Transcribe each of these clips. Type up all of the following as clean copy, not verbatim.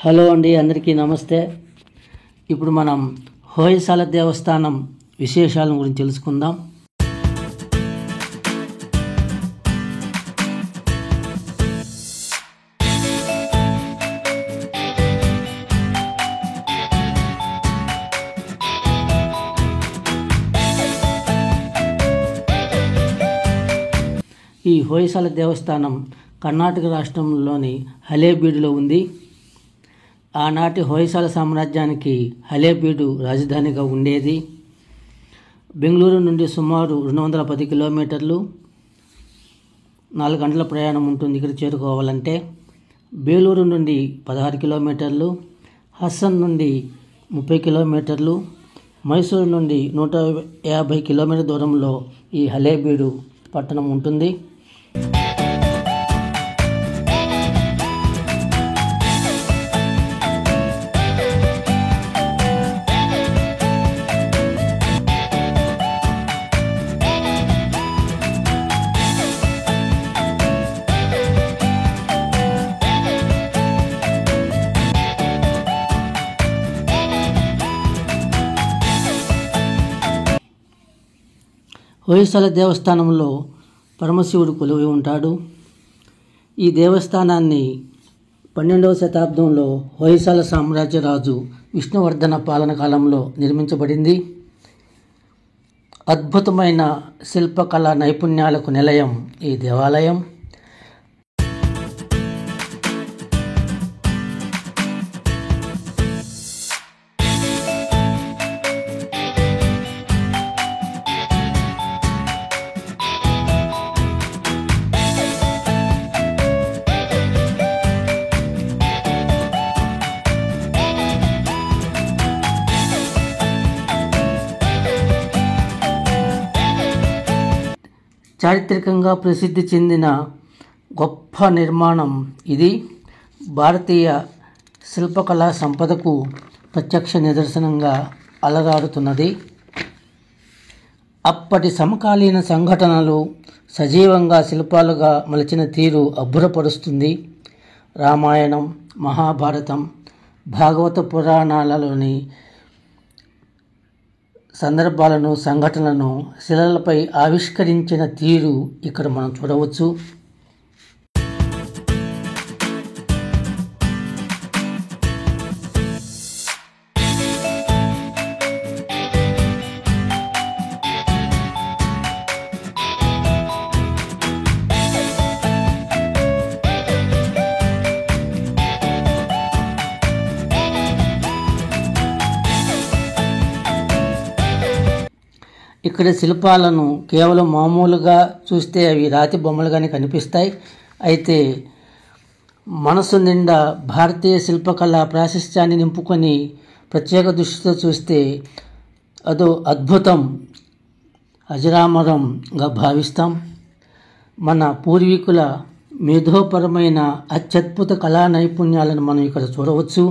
Hello అండి, అందరికీ నమస్తే. ఇప్పుడు మనం హొయసాల దేవస్థానం విశేషాల గురించి తెలుసుకుందాం. ఈ హొయసాల దేవస్థానం కర్ణాటక రాష్ట్రంలోని హళేబీడులో ఉంది. ఆనాటి హొయసాల సామ్రాజ్యానికి హళేబీడు రాజధానిగా ఉండేది. బెంగళూరు నుండి సుమారు 210 కిలోమీటర్లు, 4 గంటల ప్రయాణం ఉంటుంది ఇక్కడ చేరుకోవాలంటే. బేలూరు నుండి 16 కిలోమీటర్లు, హసన్ నుండి 30 కిలోమీటర్లు, మైసూరు నుండి 150 కిలోమీటర్ల దూరంలో ఈ హళేబీడు పట్టణం ఉంటుంది. హొయసాల దేవస్థానంలో పరమశివుడు కొలువై ఉంటాడు. ఈ దేవస్థానాన్ని 12వ శతాబ్దంలో హొయసాల సామ్రాజ్య రాజు విష్ణువర్ధన పాలన కాలంలో నిర్మించబడింది. అద్భుతమైన శిల్పకళా నైపుణ్యాలకు నిలయం ఈ దేవాలయం. చారిత్రకంగా ప్రసిద్ధి చెందిన గొప్ప నిర్మాణం ఇది. భారతీయ శిల్పకళా సంపదకు ప్రత్యక్ష నిదర్శనంగా అలరారుతున్నది. అప్పటి సమకాలీన సంఘటనలు సజీవంగా శిల్పాలుగా మలిచిన తీరు అబ్బురపరుస్తుంది. రామాయణం, మహాభారతం, భాగవత పురాణాలలోని సందర్భాలను, సంఘటనలను శిలలపై ఆవిష్కరించిన తీరు ఇక్కడ మనం చూడవచ్చు. ఇక్కడ శిల్పాలను కేవలం మామూలుగా చూస్తే అవి రాతి బొమ్మలుగానే కనిపిస్తాయి. అయితే మనసు నిండా భారతీయ శిల్పకళ ప్రాశస్త్యాన్ని నింపుకొని ప్రత్యేక దృష్టితో చూస్తే అదో అద్భుతం, అజరామరంగా భావిస్తాం. మన పూర్వీకుల మేధోపరమైన అత్యద్భుత కళా నైపుణ్యాలను మనం ఇక్కడ చూడవచ్చు.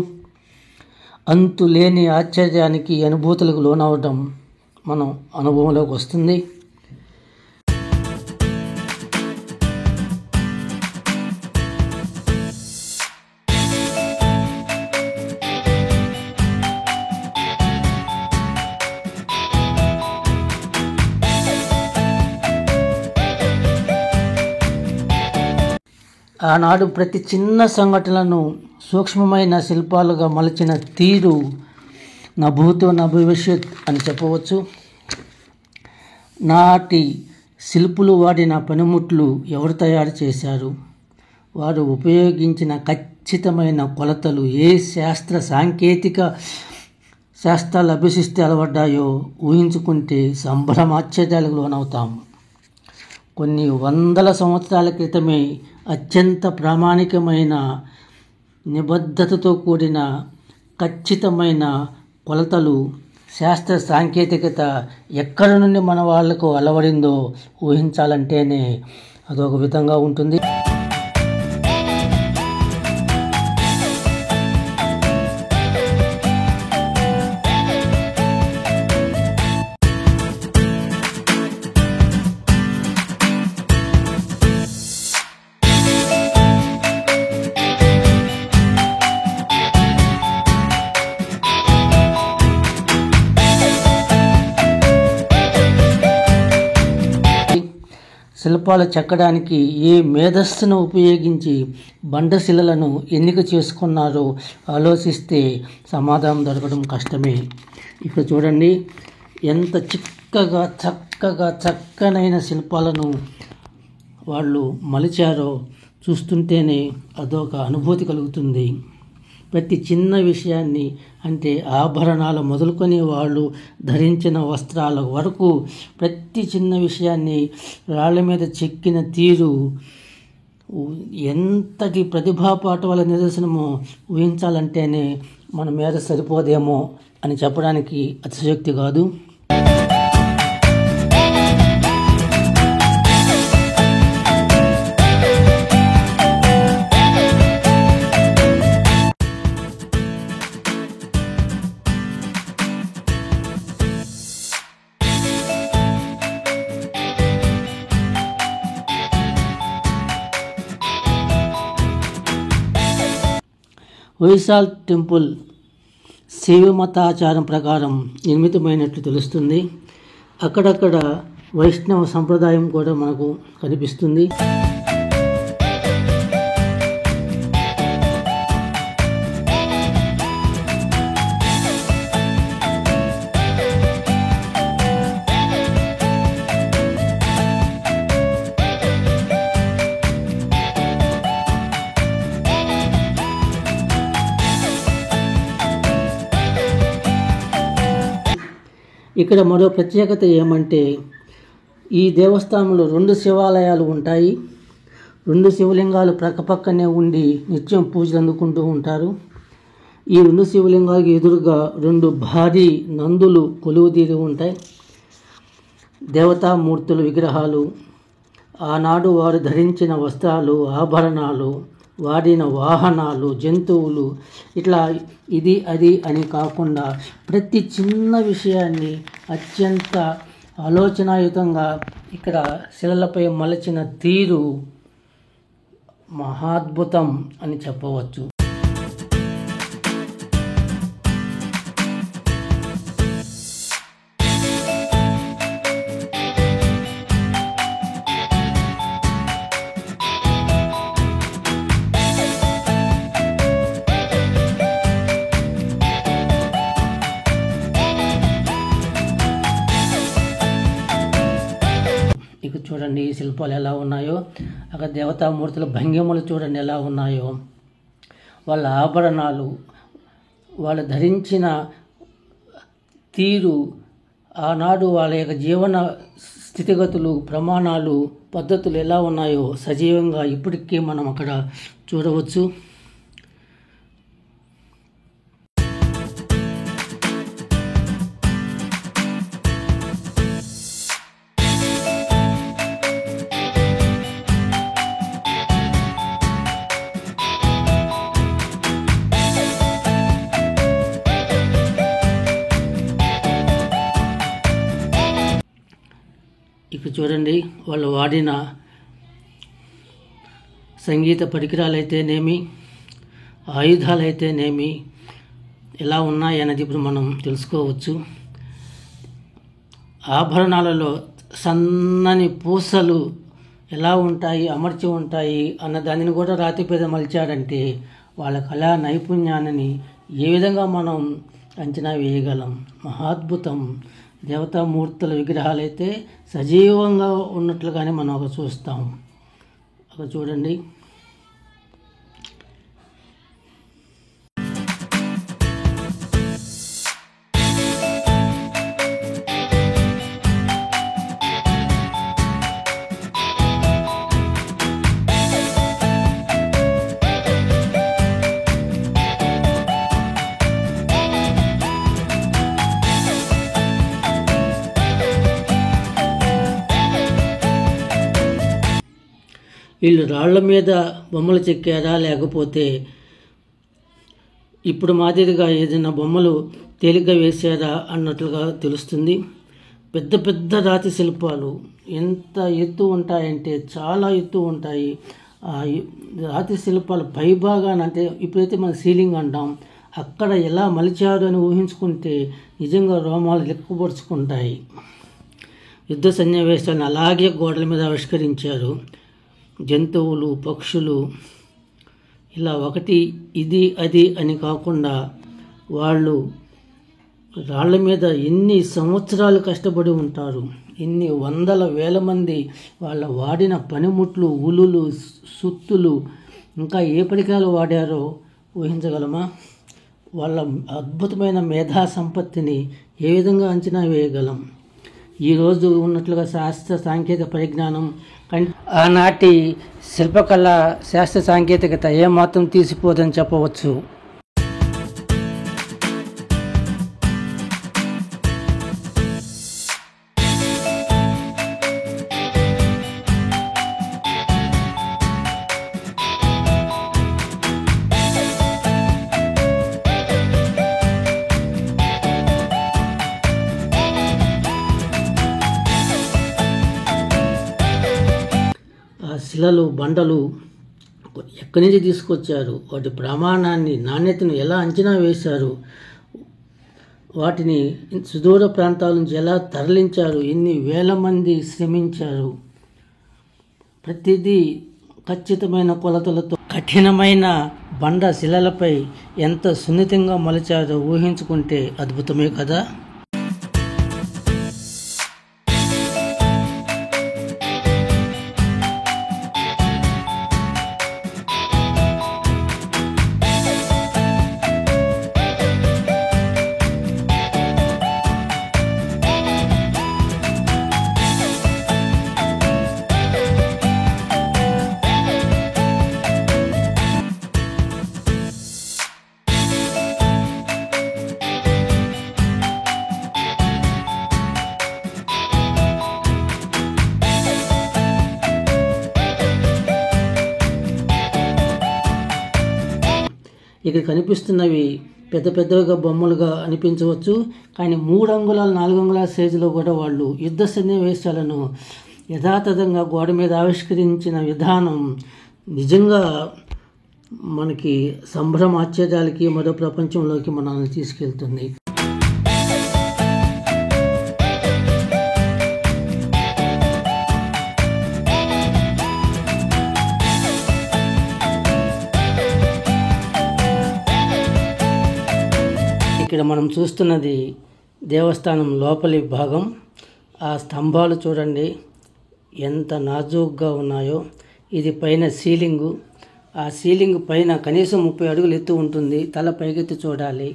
అంతులేని ఆశ్చర్యానికి, అనుభూతులకు లోనవడం మనం అనుభవంలోకి వస్తుంది. ఆనాడు ప్రతి చిన్న సంఘటనలను సూక్ష్మమైన శిల్పాలుగా మలిచిన తీరు నా భూతో నా భవిష్యత్ అని చెప్పవచ్చు. నాటి శిల్పులు వాడిన పనిముట్లు ఎవరు తయారు చేశారు, వారు ఉపయోగించిన ఖచ్చితమైన కొలతలు ఏ శాస్త్ర సాంకేతిక శాస్త్రాలు అభ్యసిస్తే అలవడ్డాయో ఊహించుకుంటే సంభ్రమాశ్చర్యాలకు లోనవుతాము. కొన్ని వందల సంవత్సరాల క్రితమే అత్యంత ప్రామాణికమైన, నిబద్ధతతో కూడిన ఖచ్చితమైన కొలతలు, శాస్త్ర సాంకేతికత ఎక్కడి నుండి మన వాళ్లకు అలవడిందో ఊహించాలంటేనే అదొక విధంగా ఉంటుంది. శిల్పాలు చెక్కడానికి ఏ మేధస్సును ఉపయోగించి బండశిలలను ఎన్నిక చేసుకున్నారో ఆలోచిస్తే సమాధానం దొరకడం కష్టమే. ఇక్కడ చూడండి, ఎంత చక్కనైన శిల్పాలను వాళ్ళు మలిచారో చూస్తుంటేనే అదొక అనుభూతి కలుగుతుంది. ప్రతి చిన్న విషయాన్ని, అంటే ఆభరణాలు మొదలుకొని వాళ్ళు ధరించిన వస్త్రాల వరకు ప్రతి చిన్న విషయాన్ని రాళ్ళ మీద చెక్కిన తీరు ఎంతటి ప్రతిభాపాఠవాల నిదర్శనమో ఊహించాలంటేనే మన మీద సరిపోదేమో అని చెప్పడానికి అతిశయోక్తి కాదు. హొయసాల్ టెంపుల్ శైవ మతాచారం ప్రకారం నిర్మితమైనట్లు తెలుస్తుంది. అక్కడక్కడ వైష్ణవ సంప్రదాయం కూడా మనకు కనిపిస్తుంది. ఇక్కడ మరో ప్రత్యేకత ఏమంటే, ఈ దేవస్థానంలో 2 శివాలయాలు ఉంటాయి. 2 శివలింగాలు పక్కపక్కనే ఉండి నిత్యం పూజలు అందుకుంటూ ఉంటారు. ఈ 2 శివలింగాలకు ఎదురుగా 2 భారీ నందులు కొలువుదీరి ఉంటాయి. దేవతామూర్తుల విగ్రహాలు, ఆనాడు వారు ధరించిన వస్త్రాలు, ఆభరణాలు, వాడిన వాహనాలు, జంతువులు, ఇట్లా ఇది అది అని కాకుండా ప్రతి చిన్న విషయాన్ని అత్యంత ఆలోచనాయుతంగా ఇక్కడ శిలలపై మలచిన తీరు మహాద్భుతం అని చెప్పవచ్చు. ఇక చూడండి ఈ శిల్పాలు ఎలా ఉన్నాయో, అక్కడ దేవతామూర్తుల భంగిమలు చూడండి ఎలా ఉన్నాయో, వాళ్ళ ఆభరణాలు, వాళ్ళు ధరించిన తీరు, ఆనాడు వాళ్ళ యొక్క జీవన స్థితిగతులు, ప్రమాణాలు, పద్ధతులు ఎలా ఉన్నాయో సజీవంగా ఇప్పటికీ మనం అక్కడ చూడవచ్చు. ఇక్కడ చూడండి, వాళ్ళు వాడిన సంగీత పరికరాలైతేనేమి, ఆయుధాలైతేనేమి ఎలా ఉన్నాయి అన్నది ఇప్పుడు మనం తెలుసుకోవచ్చు. ఆభరణాలలో సన్నని పూసలు ఎలా ఉంటాయి, అమర్చి ఉంటాయి అన్న దానిని కూడా రాతిపేద మలిచాడంటే వాళ్ళ కళా నైపుణ్యాన్ని ఏ విధంగా మనం అంచనా వేయగలం? మహాద్భుతం. దేవతామూర్తుల విగ్రహాలైతే సజీవంగా ఉన్నట్లుగానే మనం అక్కడ చూస్తాం. అక్కడ చూడండి, వీళ్ళు రాళ్ల మీద బొమ్మలు చెక్కారా, లేకపోతే ఇప్పుడు మాదిరిగా ఏదైనా బొమ్మలు తేలిగ్గా వేశారా అన్నట్లుగా తెలుస్తుంది. పెద్ద పెద్ద రాతి శిల్పాలు ఎంత ఎత్తు ఉంటాయంటే చాలా ఎత్తు ఉంటాయి. ఆ రాతి శిల్పాలు పైభాగాన, అంటే ఇప్పుడైతే మనం సీలింగ్ అంటాం, అక్కడ ఎలా మలిచారు అని ఊహించుకుంటే నిజంగా రోమాలు లెక్కపరుచుకుంటాయి. యుద్ధ సన్నివేశాలను అలాగే గోడల మీద ఆవిష్కరించారు. జంతువులు, పక్షులు, ఇలా ఒకటి ఇది అది అని కాకుండా వాళ్ళు రాళ్ల మీద ఎన్ని సంవత్సరాలు కష్టపడి ఉంటారు, ఎన్ని వందల వేల మంది వాళ్ళ వాడిన పనిముట్లు, ఉలులు, సుత్తులు, ఇంకా ఏ పరికరాలు వాడారో ఊహించగలమా? వాళ్ళ అద్భుతమైన మేధా సంపత్తిని ఏ విధంగా అంచనా వేయగలం? ఈరోజు ఉన్నట్లుగా శాస్త్ర సాంకేతిక పరిజ్ఞానం ఆనాటి శిల్పకళ శాస్త్ర సాంకేతికత ఏమాత్రం తీసిపోదని చెప్పవచ్చు. శిలలు, బండలు ఎక్కడి నుంచి తీసుకొచ్చారు, వాటి ప్రమాణాన్ని, నాణ్యతను ఎలా అంచనా వేశారు, వాటిని సుదూర ప్రాంతాల నుంచి ఎలా తరలించారు, ఎన్ని వేల మంది శ్రమించారు, ప్రతిదీ ఖచ్చితమైన కొలతలతో కఠినమైన బండ శిలలపై ఎంత సున్నితంగా మలిచారో ఊహించుకుంటే అద్భుతమే కదా. ఇక్కడ కనిపిస్తున్నవి పెద్ద పెద్దగా బొమ్మలుగా అనిపించవచ్చు, కానీ 3 అంగుళాలు 4 అంగుళాల సైజులో కూడా వాళ్ళు యుద్ధ సన్నివేశాలను యథాతథంగా గోడ మీద ఆవిష్కరించిన విధానం నిజంగా మనకి సంభ్రమాశ్చర్యాలకి, మరో ప్రపంచంలోకి మనల్ని తీసుకెళ్తుంది. ఇక్కడ మనం చూస్తున్నది దేవస్థానం లోపలి భాగం. ఆ స్తంభాలు చూడండి ఎంత నాజూగ్గా ఉన్నాయో. ఇది పైన సీలింగు. ఆ సీలింగ్ పైన కనీసం 30 అడుగులు ఎత్తు ఉంటుంది. తల పైకెత్తి చూడాలి.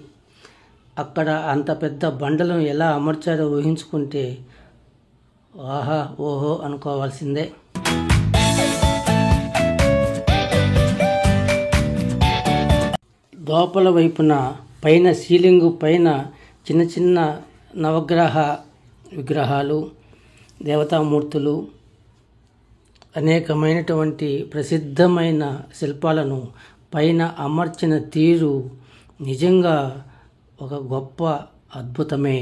అక్కడ అంత పెద్ద బండలను ఎలా అమర్చారో ఊహించుకుంటే ఆహా ఓహో అనుకోవాల్సిందే. లోపల వైపున పైన సీలింగు పైన చిన్న చిన్న నవగ్రహ విగ్రహాలు, దేవతామూర్తులు, అనేకమైనటువంటి ప్రసిద్ధమైన శిల్పాలను పైన అమర్చిన తీరు నిజంగా ఒక గొప్ప అద్భుతమే.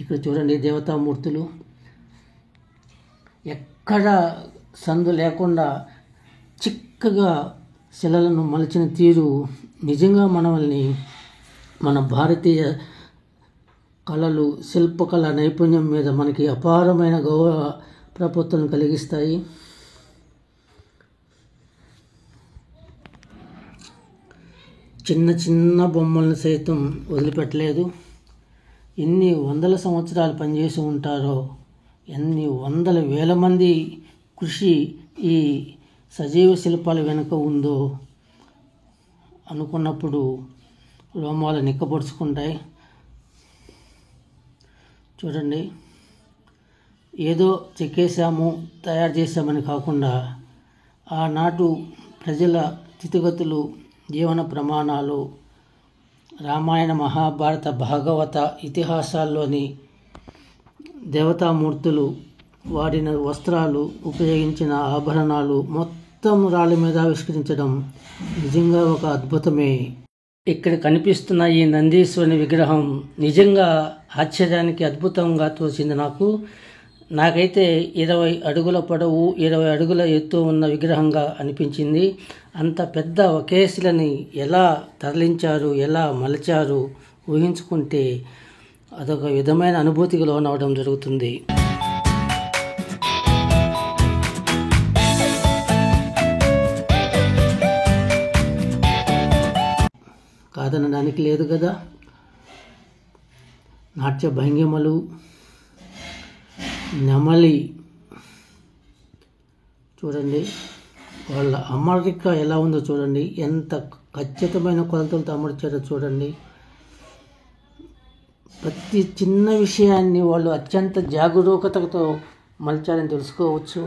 ఇక్కడ చూడండి దేవతామూర్తులు ఎక్కడ సందు లేకుండా చిక్కగా శిలలను మలిచిన తీరు నిజంగా మనల్ని మన భారతీయ కళలు, శిల్పకళ నైపుణ్యం మీద మనకి అపారమైన గౌరవ ప్రపత్తులను కలిగిస్తాయి. చిన్న చిన్న బొమ్మలను సైతం వదిలిపెట్టలేదు. ఎన్ని వందల సంవత్సరాలు పనిచేసి ఉంటారో, ఎన్ని వందల వేల మంది కృషి ఈ సజీవ శిల్పాల వెనుక ఉందో అనుకున్నప్పుడు రోమాలు నిక్కపొడుచుకుంటాయి. చూడండి, ఏదో చెక్కేసాము, తయారు చేసామని కాకుండా ఆనాటు ప్రజల స్థితిగతులు, జీవన ప్రమాణాలు, రామాయణ, మహాభారత, భాగవత ఇతిహాసాల్లోని దేవతామూర్తులు వాడిన వస్త్రాలు, ఉపయోగించిన ఆభరణాలు మొత్తం రాళ్ళ మీద ఆవిష్కరించడం నిజంగా ఒక అద్భుతమే. ఇక్కడ కనిపిస్తున్న ఈ నందీశ్వరుని విగ్రహం నిజంగా ఆశ్చర్యానికి అద్భుతంగా తోచింది నాకైతే 20 అడుగుల పొడవు, 20 అడుగుల ఎత్తు ఉన్న విగ్రహంగా అనిపించింది. అంత పెద్ద ఒకే శిలని ఎలా తరలించారు, ఎలా మలిచారు ఊహించుకుంటే అదొక విధమైన అనుభూతికి లోనవడం జరుగుతుంది. కాదనడానికి లేదు కదా. నాట్య భంగిమలు, నెమలి చూడండి, వాళ్ళ అమరిక ఎలా ఉందో చూడండి, ఎంత ఖచ్చితమైన కొలతలతో అమర్చారో చూడండి. ప్రతి చిన్న విషయాన్ని వాళ్ళు అత్యంత జాగరూకతతో మలిచారని తెలుసుకోవచ్చు.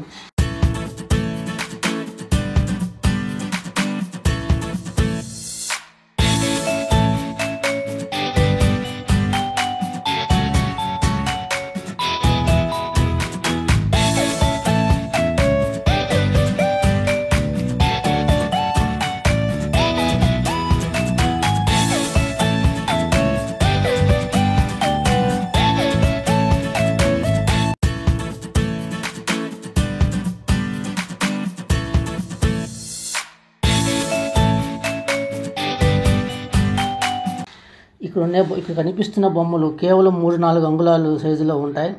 ఇక్కడ కనిపిస్తున్న బొమ్మలు కేవలం 3-4 అంగుళాలు సైజులో ఉంటాయి.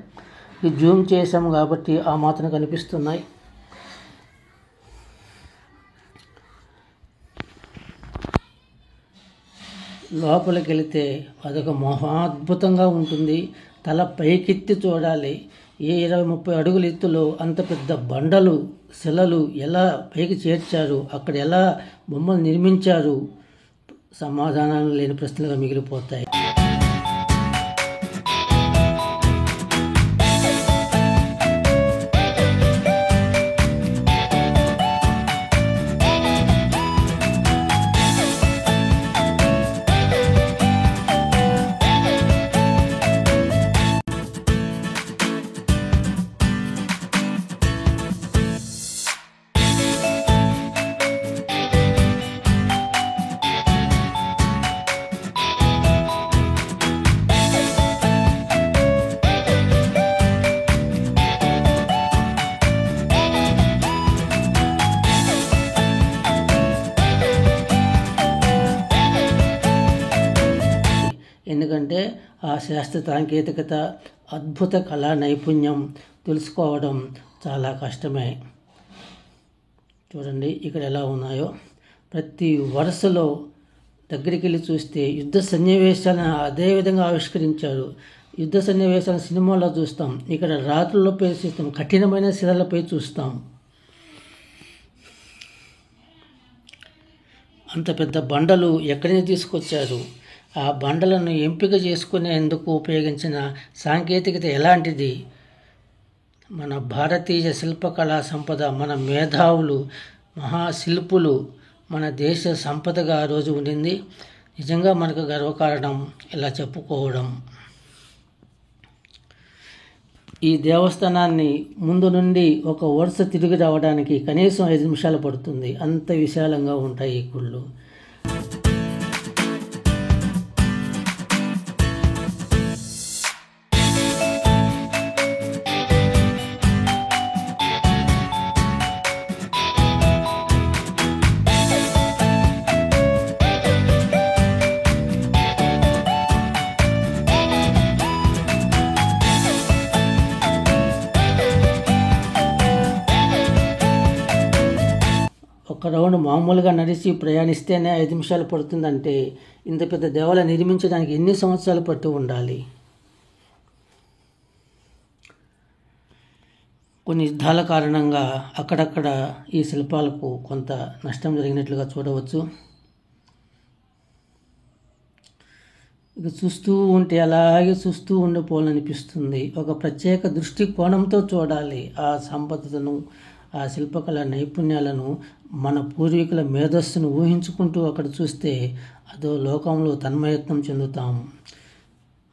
ఇది జూమ్ చేసాము కాబట్టి ఆ మాత్రం కనిపిస్తున్నాయి. లోపలికి వెళితే అదొక మహాద్భుతంగా ఉంటుంది. తల పైకెత్తి చూడాలి. ఏ 20-30 అడుగుల ఎత్తులో అంత పెద్ద బండలు, శిలలు ఎలా పైకి చేర్చారు, అక్కడ ఎలా బొమ్మలు నిర్మించారు, సమాధానాలు లేని ప్రశ్నలుగా మిగిలిపోతాయి. ఎందుకంటే ఆ శాస్త్ర సాంకేతికత, అద్భుత కళా నైపుణ్యం తెలుసుకోవడం చాలా కష్టమే. చూడండి ఇక్కడ ఎలా ఉన్నాయో. ప్రతి వరుసలో దగ్గరికి వెళ్ళి చూస్తే యుద్ధ సన్నివేశాలను అదే విధంగా ఆవిష్కరించారు. యుద్ధ సన్నివేశాలను సినిమాలో చూస్తాం, ఇక్కడ రాత్రులపై చూస్తాం, కఠినమైన శిలలపై చూస్తాం. అంత పెద్ద బండలు ఎక్కడి నుంచి తీసుకొచ్చారు, ఆ బండలను ఎంపిక చేసుకునేందుకు ఉపయోగించిన సాంకేతికత ఎలాంటిది, మన భారతీయ శిల్పకళా సంపద, మన మేధావులు, మహాశిల్పులు, మన దేశ సంపదగా ఆ రోజు ఉండింది. నిజంగా మనకు గర్వకారణం ఇలా చెప్పుకోవడం. ఈ దేవస్థానాన్ని ముందు నుండి ఒక వరుస తిరిగి రావడానికి కనీసం 5 నిమిషాలు పడుతుంది. అంత విశాలంగా ఉంటాయి ఈ గుళ్ళు. ఒక రౌండ్ మామూలుగా నడిచి ప్రయాణిస్తేనే 5 నిమిషాలు పడుతుందంటే ఇంత పెద్ద దేవాలయం నిర్మించడానికి ఎన్ని సంవత్సరాలు పట్టి ఉండాలి? కొన్ని యుద్ధాల కారణంగా అక్కడక్కడ ఈ శిల్పాలకు కొంత నష్టం జరిగినట్లుగా చూడవచ్చు. ఇక చూస్తూ ఉంటే అలాగే చూస్తూ ఉండిపోవాలనిపిస్తుంది. ఒక ప్రత్యేక దృష్టికోణంతో చూడాలి ఆ సంపదను, ఆ శిల్పకళ నైపుణ్యాలను, మన పూర్వీకుల మేధస్సును ఊహించుకుంటూ అక్కడ చూస్తే అదో లోకంలో తన్మయత్నం చెందుతాం.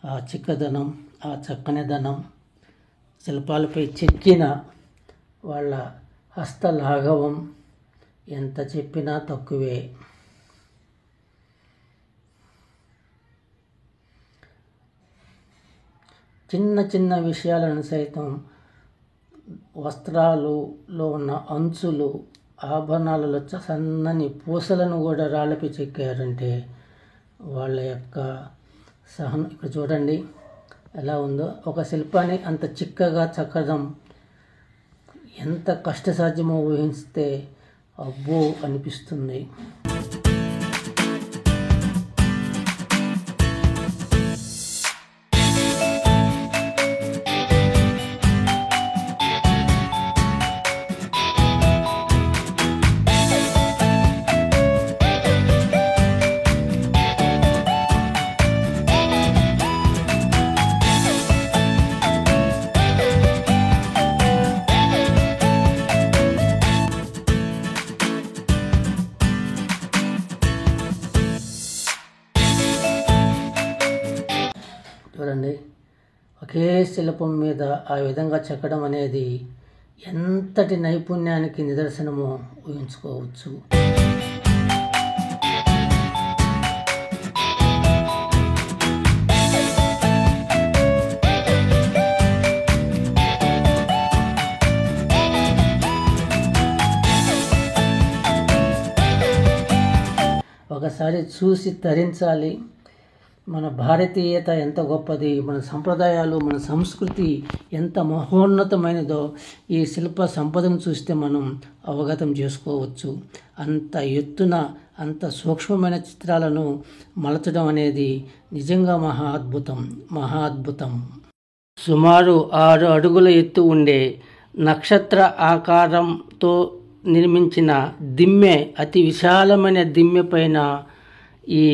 ఆ చిక్కదనం, ఆ చక్కనిదనం, శిల్పాలపై చెక్కిన వాళ్ళ హస్తలాఘవం ఎంత చెప్పినా తక్కువే. చిన్న చిన్న విషయాలను సైతం వస్త్రాలలో ఉన్న అంచులు, ఆభరణాలలో సన్నని పూసలను కూడా రాళ్ళపై చెక్కారంటే వాళ్ళ యొక్క సహనం. ఇక్కడ చూడండి ఎలా ఉందో. ఒక శిల్పాన్ని అంత చిక్కగా చెక్కడం ఎంత కష్టసాధ్యమో ఊహిస్తే అబ్బో అనిపిస్తుంది. చూడండి, ఒకే శిల్పం మీద ఆ విధంగా చెక్కడం అనేది ఎంతటి నైపుణ్యానికి నిదర్శనమో ఊహించుకోవచ్చు. ఒకసారి చూసి తరించాలి. మన భారతీయత ఎంత గొప్పది, మన సంప్రదాయాలు, మన సంస్కృతి ఎంత మహోన్నతమైనదో ఈ శిల్ప సంపదను చూస్తే మనం అవగతం చేసుకోవచ్చు. అంత ఎత్తున, అంత సూక్ష్మమైన చిత్రాలను మలచడం అనేది నిజంగా మహా అద్భుతం. సుమారు 6 అడుగుల ఎత్తు ఉండే నక్షత్ర ఆకారంతో నిర్మించిన దిమ్మె, అతి విశాలమైన దిమ్మె పైన ఈ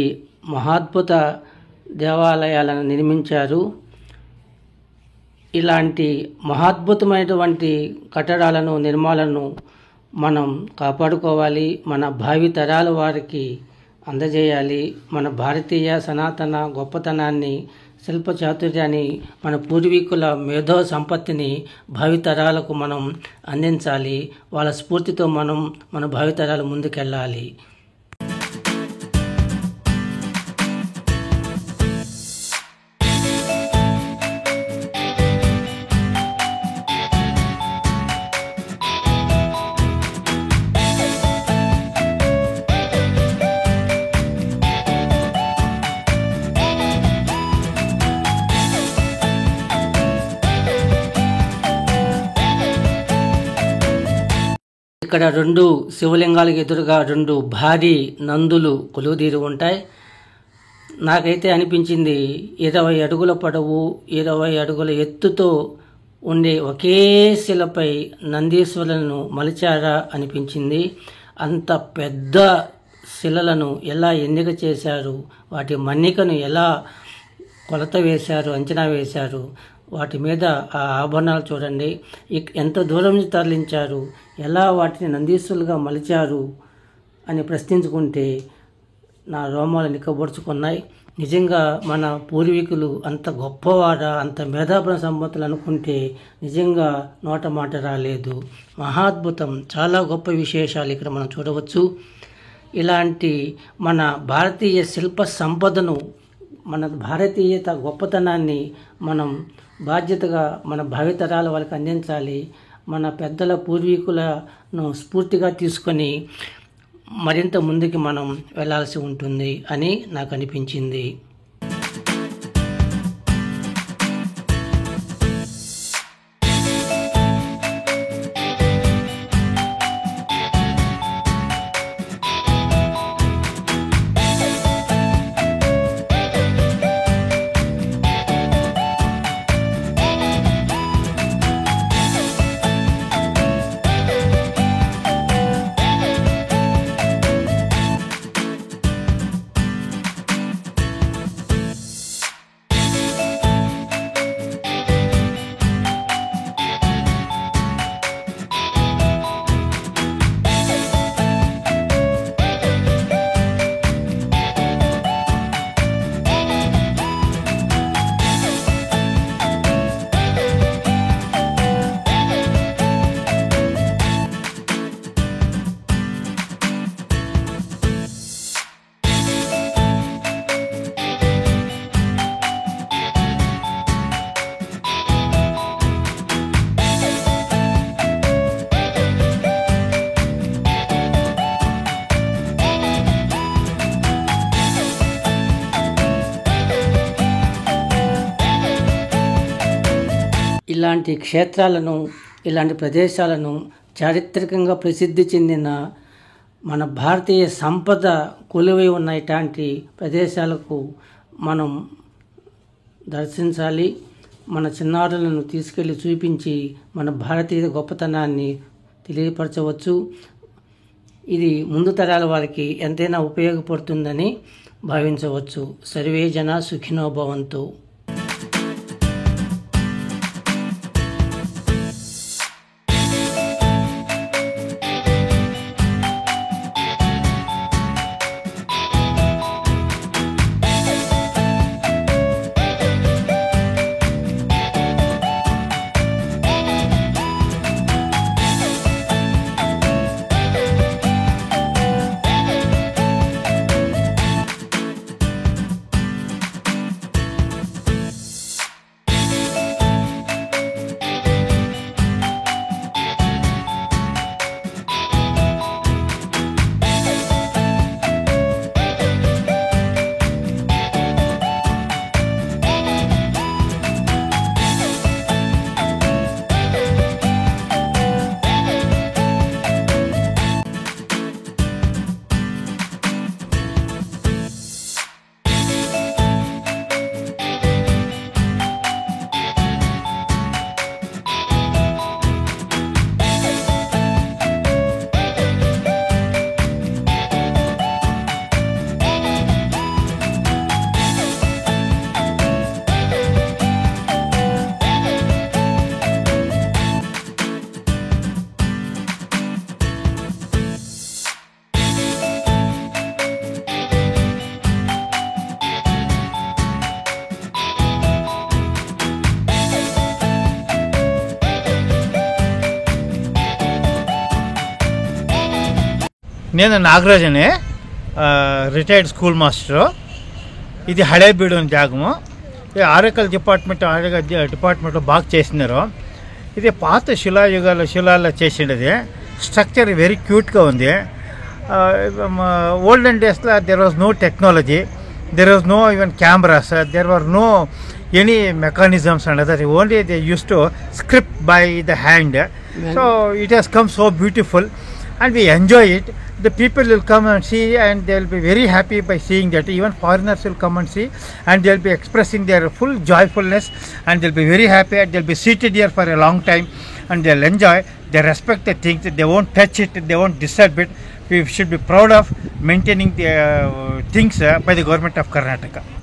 మహాద్భుత దేవాలయాలను నిర్మించారు. ఇలాంటి మహాద్భుతమైనటువంటి కట్టడాలను, నిర్మాణాలను మనం కాపాడుకోవాలి. మన భావి తరాల వారికి అందజేయాలి. మన భారతీయ సనాతన గొప్పతనాన్ని, శిల్ప చాతుర్యాన్ని, మన పూర్వీకుల మేధో సంపత్తిని భావితరాలకు మనం అందించాలి. వాళ్ళ స్ఫూర్తితో మన భావితరాలు ముందుకెళ్ళాలి. ఇక్కడ 2 శివలింగాలకు ఎదురుగా 2 భారీ నందులు కొలువుదీరి ఉంటాయి. నాకైతే అనిపించింది 20 అడుగుల పొడవు, 20 అడుగుల ఎత్తుతో ఉండే ఒకే శిలపై నందీశ్వరులను మలిచారా అనిపించింది. అంత పెద్ద శిలలను ఎలా ఎన్నిక చేశారు, వాటి మన్నికను ఎలా కొలత వేశారు, అంచనా వేశారు, వాటి మీద ఆ ఆభరణాలు చూడండి ఎంత దూరం నుంచి తరలించారు, ఎలా వాటిని నందీశ్వరులుగా మలిచారు అని ప్రశ్నించుకుంటే నా రోమాలు నిక్కబొడుచుకున్నాయి. నిజంగా మన పూర్వీకులు అంత గొప్పవారా, అంత మేధాపన సంపత్తులు అనుకుంటే నిజంగా నోట మాట రాలేదు. మహాద్భుతం, చాలా గొప్ప విశేషాలు ఇక్కడ మనం చూడవచ్చు. ఇలాంటి మన భారతీయ శిల్ప సంపదను, మన భారతీయత గొప్పతనాన్ని మనం బాధ్యతగా మన భావితరాల వాళ్ళకి అందించాలి. మన పెద్దల పూర్వీకులను స్ఫూర్తిగా తీసుకొని మరింత ముందుకి మనం వెళ్ళాల్సి ఉంటుంది అని నాకు అనిపించింది. ఇలాంటి క్షేత్రాలను, ఇలాంటి ప్రదేశాలను, చారిత్రకంగా ప్రసిద్ధి చెందిన మన భారతీయ సంపద కొలువై ఉన్న ఇలాంటి ప్రదేశాలకు మనం దర్శించాలి. మన చిన్నారులను తీసుకెళ్ళి చూపించి మన భారతీయ గొప్పతనాన్ని తెలియపరచవచ్చు. ఇది ముందు తరాల వారికి ఎంతైనా ఉపయోగపడుతుందని భావించవచ్చు. సర్వే జన సుఖినో భవంతు. నేను నాగరాజనే, రిటైర్డ్ స్కూల్ మాస్టరు. ఇది హళేబీడు అని జాగము. ఇది ఆర్కికల్ డిపార్ట్మెంట్లో బాగా చేసినారు. ఇది పాత శిలాల్లో చేసిండేది. స్ట్రక్చర్ వెరీ క్యూట్గా ఉంది. ఓల్డెన్ డేస్లో there was no technology, there was no even cameras, there were no any mechanisms and other. Only they use to script by the hand. So it has come so beautiful and we enjoy it. The people will come and see and they will be very happy by seeing that. Even foreigners will come and see and they will be expressing their full joyfulness and they will be very happy and they will be seated here for a long time and they will enjoy. They respect the things, they won't touch it, they won't disturb it. We should be proud of maintaining the things by the government of Karnataka.